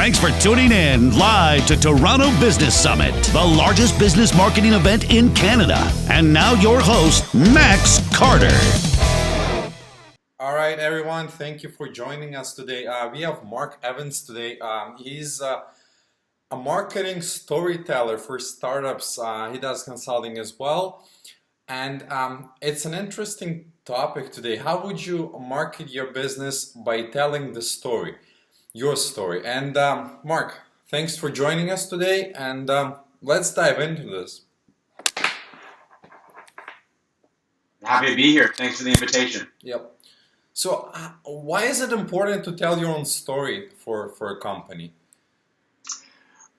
Thanks for tuning in live to Toronto Business Summit, the largest business marketing event in Canada. And now your host, Max Carter. All right, everyone. Thank you for joining us today. We have Mark Evans today. He's a marketing storyteller for startups. He does consulting as well. And it's an interesting topic today. How would you market your business by telling the story, your story? And Mark, thanks for joining us today. And let's dive into this. Happy to be here. Thanks for the invitation. Yep. So why is it important to tell your own story for a company?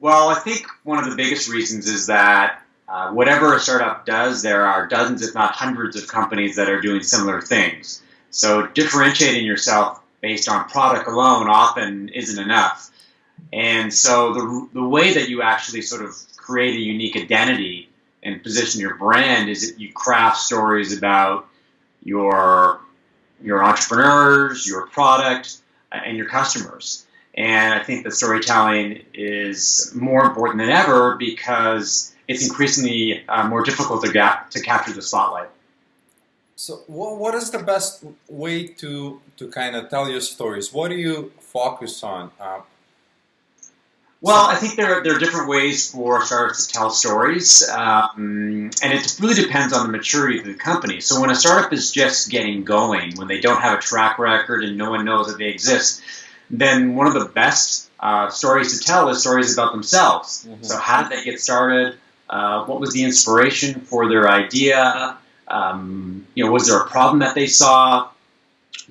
Well, I think one of the biggest reasons is that whatever a startup does, there are dozens, if not hundreds, of companies that are doing similar things. So differentiating yourself based on product alone often isn't enough. And so the way that you actually sort of create a unique identity and position your brand is that you craft stories about your entrepreneurs, your product, and your customers. And I think that storytelling is more important than ever because it's increasingly more difficult to capture the spotlight. So what is the best way to kind of tell your stories? What do you focus on? Well, I think there are different ways for startups to tell stories, and it really depends on the maturity of the company. So when a startup is just getting going, when they don't have a track record and no one knows that they exist, then one of the best stories to tell is stories about themselves. Mm-hmm. So how did they get started? What was the inspiration for their idea? Was there a problem that they saw?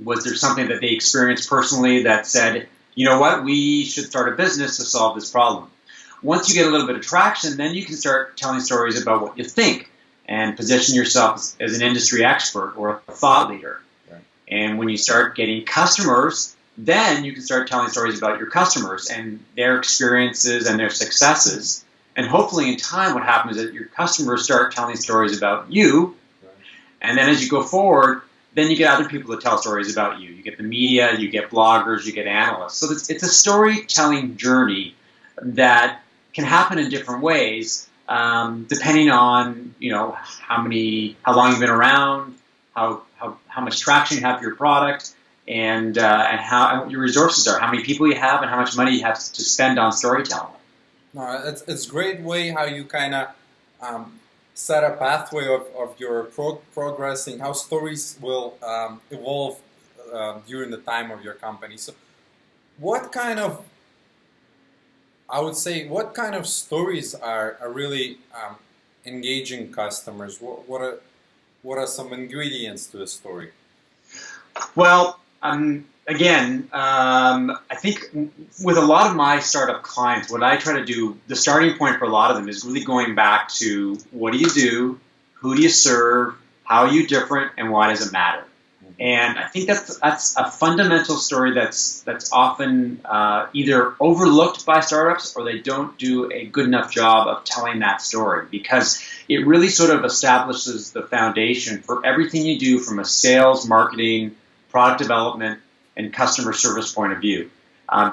Was there something that they experienced personally that said, you know what, we should start a business to solve this problem? Once you get a little bit of traction, then you can start telling stories about what you think and position yourself as an industry expert or a thought leader. Right. And when you start getting customers, then you can start telling stories about your customers and their experiences and their successes. And hopefully in time what happens is that your customers start telling stories about you. Right. And then as you go forward, then you get other people to tell stories about you. You get the media, you get bloggers, you get analysts. So it's a storytelling journey that can happen in different ways, depending on how long you've been around, how much traction you have for your product, and what your resources are, how many people you have, and how much money you have to spend on storytelling. No, it's a great way how you kind of set a pathway of your progressing, how stories will evolve during the time of your company. So what kind of stories are really engaging customers? What are some ingredients to a story? Well, I think with a lot of my startup clients, what I try to do, the starting point for a lot of them is really going back to what do you do, who do you serve, how are you different, and why does it matter? And I think that's a fundamental story that's often either overlooked by startups or they don't do a good enough job of telling that story because it really sort of establishes the foundation for everything you do from a sales, marketing, product development, and customer service point of view.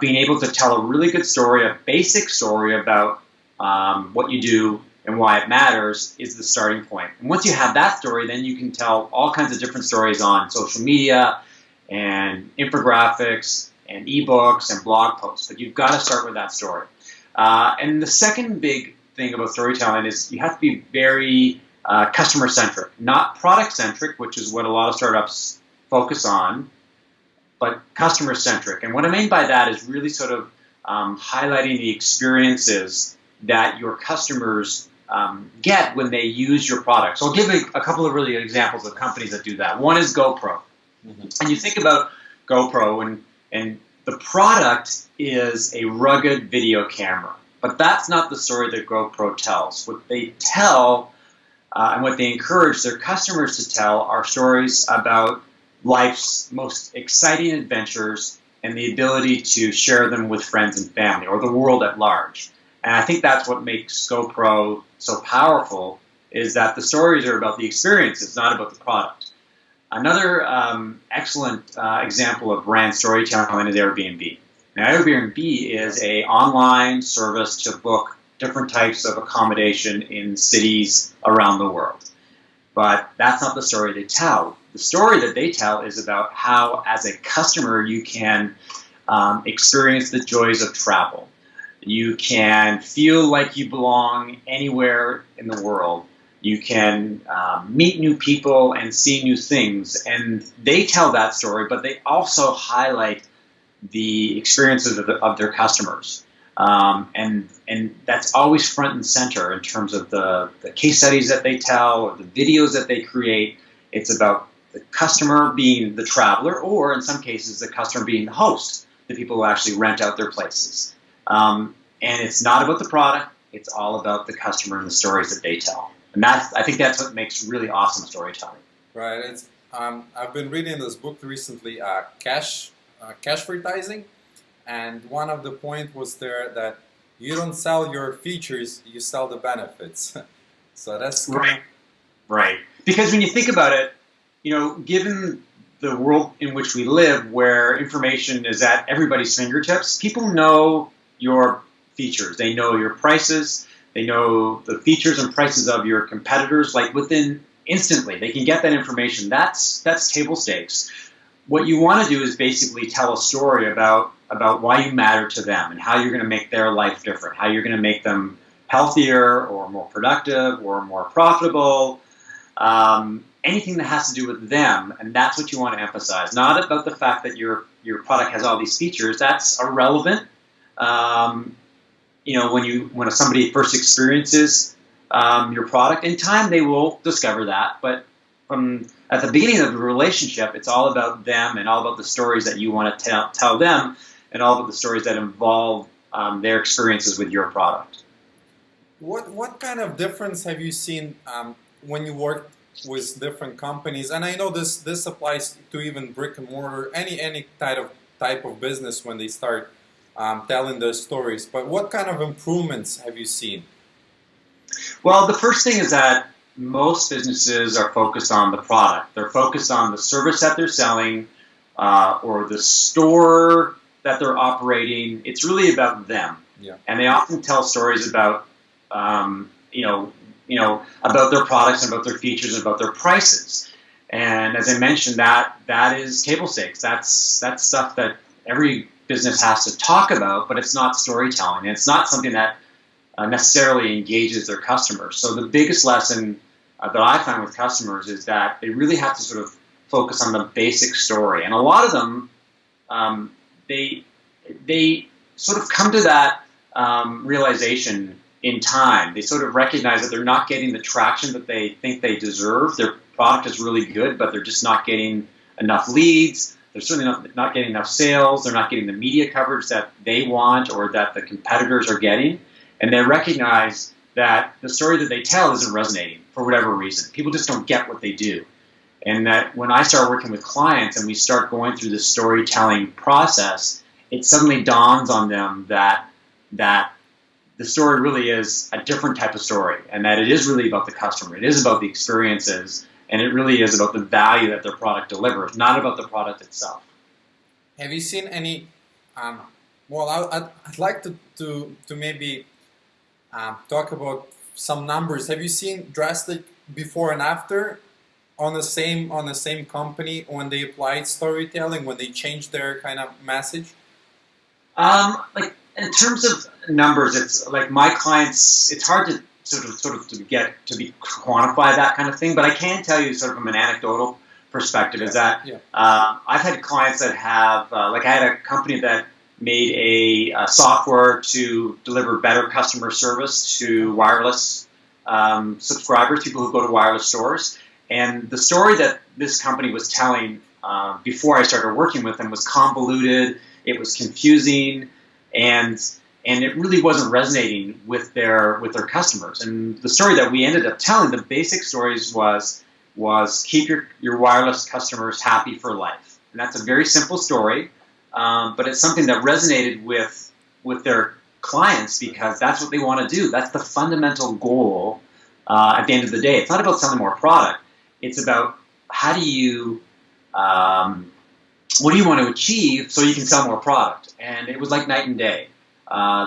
Being able to tell a really good story, a basic story about what you do and why it matters is the starting point. And once you have that story, then you can tell all kinds of different stories on social media and infographics and ebooks and blog posts. But you've got to start with that story. And the second big thing about storytelling is you have to be very customer-centric, not product-centric, which is what a lot of startups focus on, but customer-centric. And what I mean by that is really sort of highlighting the experiences that your customers get when they use your product. So I'll give a couple of really examples of companies that do that. One is GoPro. Mm-hmm. And you think about GoPro and the product is a rugged video camera. But that's not the story that GoPro tells. What they tell and what they encourage their customers to tell are stories about life's most exciting adventures and the ability to share them with friends and family or the world at large. And I think that's what makes GoPro so powerful is that the stories are about the experiences, not about the product. Another excellent example of brand storytelling is Airbnb. Now, Airbnb is a online service to book different types of accommodation in cities around the world. But that's not the story they tell. The story that they tell is about how, as a customer, you can experience the joys of travel. You can feel like you belong anywhere in the world. You can meet new people and see new things. And they tell that story, but they also highlight the experiences of their customers. And that's always front and center in terms of the case studies that they tell or the videos that they create. It's about the customer being the traveler, or in some cases, the customer being the host, the people who actually rent out their places. And it's not about the product. It's all about the customer and the stories that they tell. And I think that's what makes really awesome storytelling. Right. It's I've been reading this book recently, cash advertising, and one of the point was there that you don't sell your features, you sell the benefits. So that's right. Because when you think about it, given the world in which we live, where information is at everybody's fingertips, people know your features. They know your prices. They know the features and prices of your competitors, like within instantly. They can get that information. That's table stakes. What you want to do is basically tell a story about why you matter to them and how you're going to make their life different, how you're going to make them healthier or more productive or more profitable, anything that has to do with them. And that's what you want to emphasize. Not about the fact that your product has all these features. That's irrelevant. When somebody first experiences your product, in time they will discover that. But at the beginning of the relationship, it's all about them and all about the stories that you want to tell them, and all about the stories that involve their experiences with your product. What kind of difference have you seen when you work with different companies? And I know this applies to even brick and mortar, any type of business when they start telling their stories. But what kind of improvements have you seen? Well, the first thing is that most businesses are focused on the product. They're focused on the service that they're selling or the store that they're operating. It's really about them. Yeah. And they often tell stories about about their products and about their features and about their prices. And as I mentioned, that is table stakes. That's stuff that every business has to talk about, but it's not storytelling. And it's not something that necessarily engages their customers. So the biggest lesson that I find with customers is that they really have to sort of focus on the basic story. And a lot of them, they sort of come to that realization in time. They sort of recognize that they're not getting the traction that they think they deserve. Their product is really good, but they're just not getting enough leads. They're certainly not getting enough sales. They're not getting the media coverage that they want or that the competitors are getting. And they recognize that the story that they tell isn't resonating for whatever reason. People just don't get what they do. And that when I start working with clients and we start going through this storytelling process, it suddenly dawns on them that the story really is a different type of story, and that it is really about the customer. It is about the experiences, and it really is about the value that their product delivers, not about the product itself. Have you seen any? I'd like to maybe talk about some numbers. Have you seen drastic before and after on the same company when they applied storytelling, when they changed their kind of message? In terms of numbers, it's like my clients. It's hard to sort of quantify that kind of thing. But I can tell you, sort of from an anecdotal perspective, is that I've had clients that have, I had a company that made a software to deliver better customer service to wireless subscribers, people who go to wireless stores. And the story that this company was telling before I started working with them was convoluted. It was confusing, and it really wasn't resonating with their customers. And the story that we ended up telling, the basic stories was keep your wireless customers happy for life. And that's a very simple story, but it's something that resonated with their clients because that's what they want to do. That's the fundamental goal at the end of the day. It's not about selling more product. It's about how do you what do you want to achieve so you can sell more product? And it was like night and day.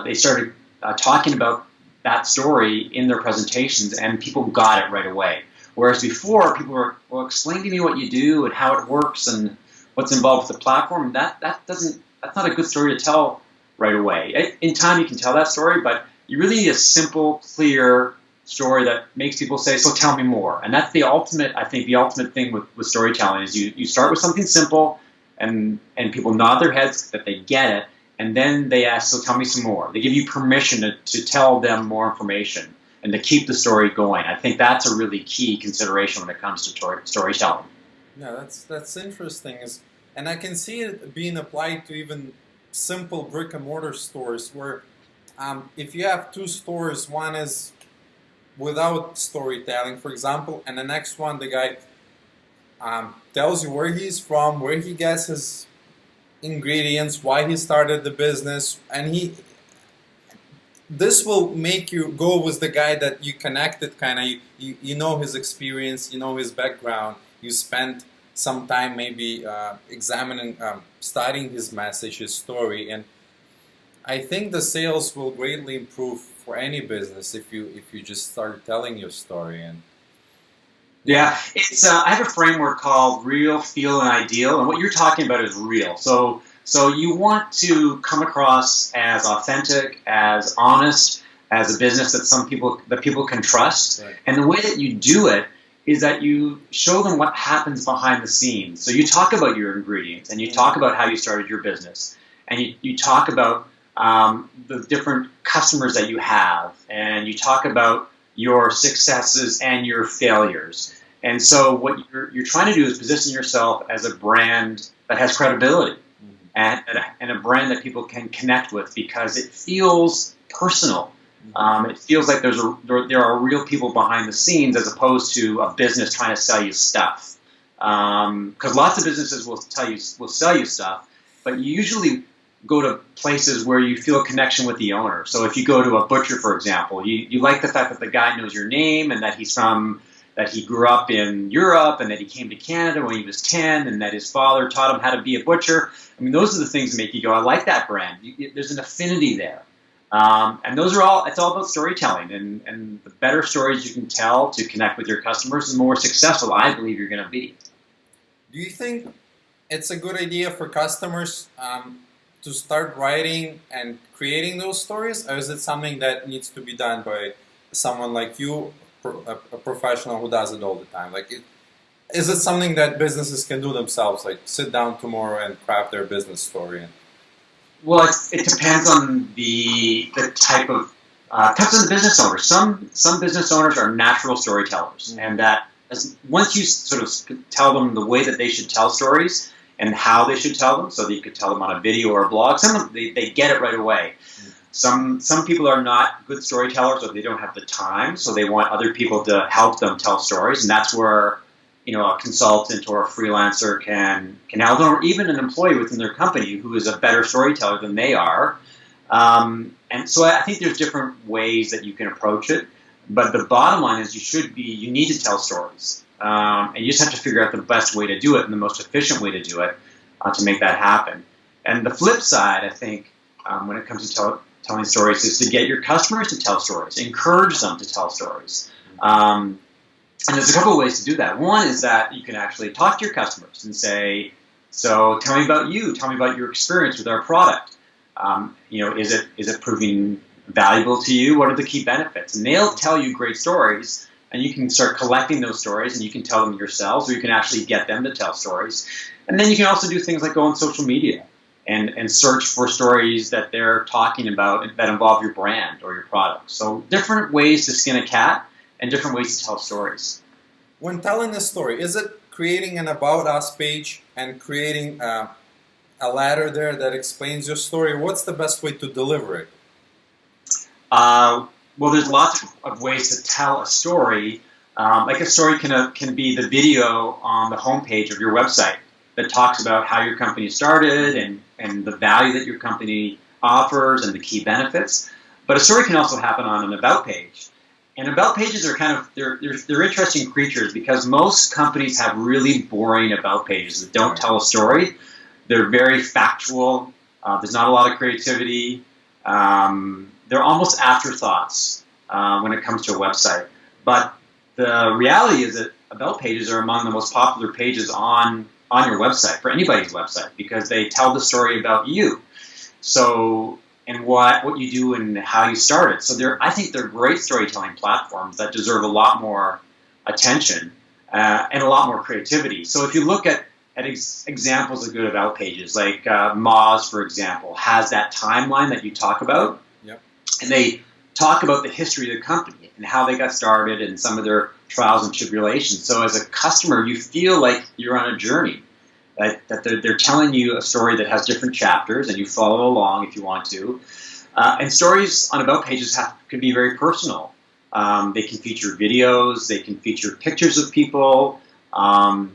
They started talking about that story in their presentations, and people got it right away. Whereas before, people were, well, explain to me what you do and how it works and what's involved with the platform. That's not a good story to tell right away. In time, you can tell that story, but you really need a simple, clear story that makes people say, so tell me more. And that's the ultimate, I think, the ultimate thing with storytelling is you start with something simple, and people nod their heads that they get it, and then they ask, so tell me some more. They give you permission to tell them more information and to keep the story going. I think that's a really key consideration when it comes to storytelling. Yeah, that's interesting. And I can see it being applied to even simple brick and mortar stores where if you have two stores, one is without storytelling, for example, and the next one, the guy tells you where he's from, where he gets his ingredients, why he started the business, and this will make you go with the guy that you connected, kind of, you know his experience, you know his background, you spent some time maybe examining, studying his message, his story, and I think the sales will greatly improve for any business if you just start telling your story. And yeah, it's I have a framework called Real, Feel, and Ideal, and what you're talking about is real. So you want to come across as authentic, as honest, as a business that people can trust. Right. And the way that you do it is that you show them what happens behind the scenes. So you talk about your ingredients, and you talk about how you started your business, and you talk about the different customers that you have, and you talk about your successes and your failures. And so what you're trying to do is position yourself as a brand that has credibility, and a brand that people can connect with because it feels personal. It feels like there are real people behind the scenes as opposed to a business trying to sell you stuff. Because lots of businesses will sell you stuff, but you usually go to places where you feel a connection with the owner. So if you go to a butcher, for example, you like the fact that the guy knows your name and that he grew up in Europe and that he came to Canada when he was 10 and that his father taught him how to be a butcher. I mean, those are the things that make you go, I like that brand. There's an affinity there. And it's all about storytelling. And the better stories you can tell to connect with your customers, the more successful I believe you're going to be. Do you think it's a good idea for customers to start writing and creating those stories, or is it something that needs to be done by someone like you, a professional who does it all the time? Is it something that businesses can do themselves, like sit down tomorrow and craft their business story? Well, it depends on the type of depends on the business owner. Some business owners are natural storytellers, and that once you sort of tell them the way that they should tell stories and how they should tell them, so that you could tell them on a video or a blog, some of them, they get it right away. Some people are not good storytellers, or they don't have the time, so they want other people to help them tell stories, and that's where a consultant or a freelancer can help them, or even an employee within their company who is a better storyteller than they are. And so I think there's different ways that you can approach it, but the bottom line is you need to tell stories. And you just have to figure out the best way to do it and the most efficient way to do it to make that happen. And the flip side, I think, when it comes to telling stories, is to get your customers to tell stories, encourage them to tell stories. And there's a couple of ways to do that. One is that you can actually talk to your customers and say, so tell me about you, tell me about your experience with our product. Is it proving valuable to you? What are the key benefits? And they'll tell you great stories, and you can start collecting those stories, and you can tell them yourselves, or you can actually get them to tell stories. And then you can also do things like go on social media and search for stories that they're talking about that involve your brand or your product. So different ways to skin a cat and different ways to tell stories. When telling a story, is it creating an About Us page and creating a ladder there that explains your story? What's the best way to deliver it? Well, there's lots of ways to tell a story. Like a story can be the video on the homepage of your website that talks about how your company started and the value that your company offers and the key benefits. But a story can also happen on an About page. And About pages are they're interesting creatures because most companies have really boring About pages that don't tell a story. They're very factual. There's not a lot of creativity. They're almost afterthoughts when it comes to a website. But the reality is that about pages are among the most popular pages on your website, for anybody's website, because they tell the story about you. So, and what you do and how you started. So I think they're great storytelling platforms that deserve a lot more attention and a lot more creativity. So if you look at examples of good about pages, like Moz, for example, has that timeline that you talk about. Yep. And they talk about the history of the company and how they got started and some of their trials and tribulations. So as a customer, you feel like you're on a journey, that they're telling you a story that has different chapters, and you follow along if you want to. And stories on about pages can be very personal. They can feature videos, they can feature pictures of people,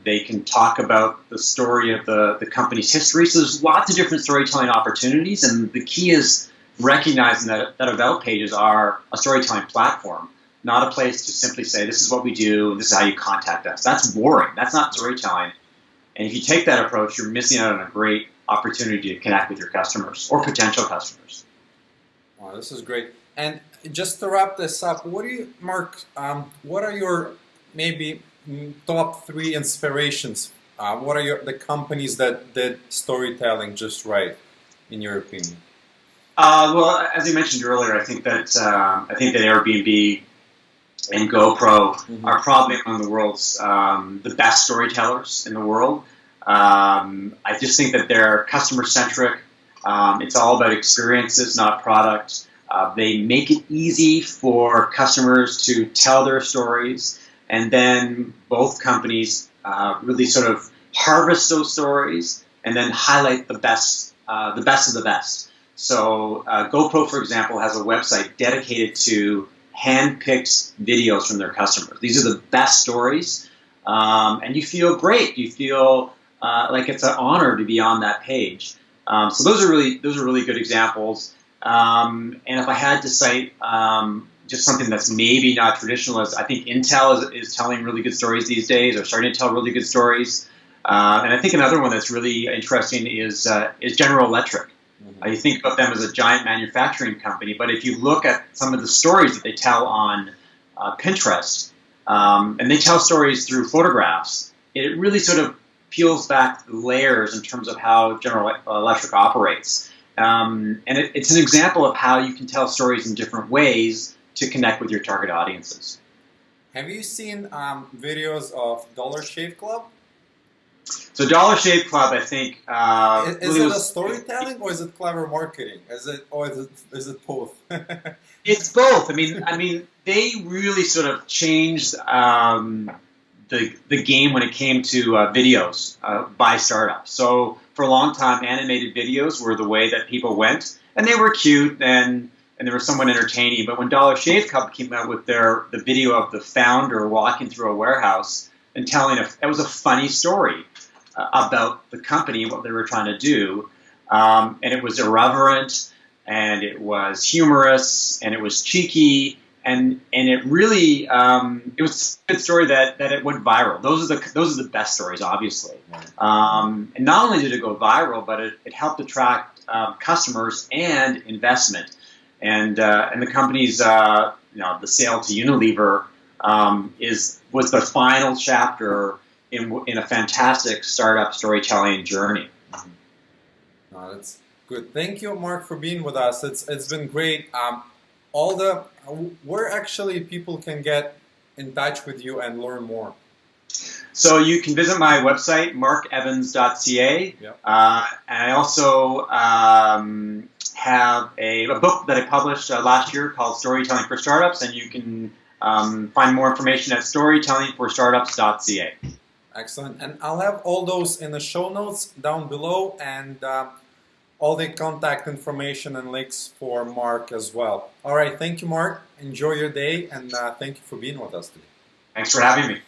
they can talk about the story of the company's history. So there's lots of different storytelling opportunities, and the key is recognizing that about pages are a storytelling platform, not a place to simply say, this is what we do, and this is how you contact us. That's boring. That's not storytelling. And if you take that approach, you're missing out on a great opportunity to connect with your customers or potential customers. Wow, this is great. And just to wrap this up, Mark, what are your maybe top 3 inspirations? What are the companies that did storytelling just right, in your opinion? Well, as I mentioned earlier, I think that AirBnb and GoPro are probably among the world's the best storytellers in the world. I just think that they're customer-centric. It's all about experiences, not product. They make it easy for customers to tell their stories, and then both companies really sort of harvest those stories and then highlight the best of the best. So GoPro, for example, has a website dedicated to hand-picked videos from their customers. These are the best stories, and you feel great. You feel like it's an honor to be on that page. So those are really good examples. And if I had to cite just something that's maybe not traditional, I think Intel is telling really good stories these days, or starting to tell really good stories. And I think another one that's really interesting is General Electric. You think about them as a giant manufacturing company, but if you look at some of the stories that they tell on Pinterest, and they tell stories through photographs, it really sort of peels back the layers in terms of how General Electric operates. And it's an example of how you can tell stories in different ways to connect with your target audiences. Have you seen videos of Dollar Shave Club? So Dollar Shave Club, I think, is it a storytelling or is it clever marketing? Is it both? It's both. I mean, they really sort of changed the game when it came to videos by startups. So for a long time, animated videos were the way that people went, and they were cute and they were somewhat entertaining. But when Dollar Shave Club came out with the video of the founder walking through a warehouse and telling it was a funny story about the company, what they were trying to do, and it was irreverent, and it was humorous, and it was cheeky, and it really it was a good story that it went viral. Those are the best stories, obviously. And not only did it go viral, but it helped attract customers and investment. And the company's the sale to Unilever was the final chapter in a fantastic startup storytelling journey. No, that's good. Thank you, Mark, for being with us. It's been great. Where actually people can get in touch with you and learn more? So you can visit my website, markevans.ca. Yep. And I also have a book that I published last year called Storytelling for Startups, and you can find more information at storytellingforstartups.ca. Excellent. And I'll have all those in the show notes down below, and all the contact information and links for Mark as well. All right. Thank you, Mark. Enjoy your day, and thank you for being with us today. Thanks for having me.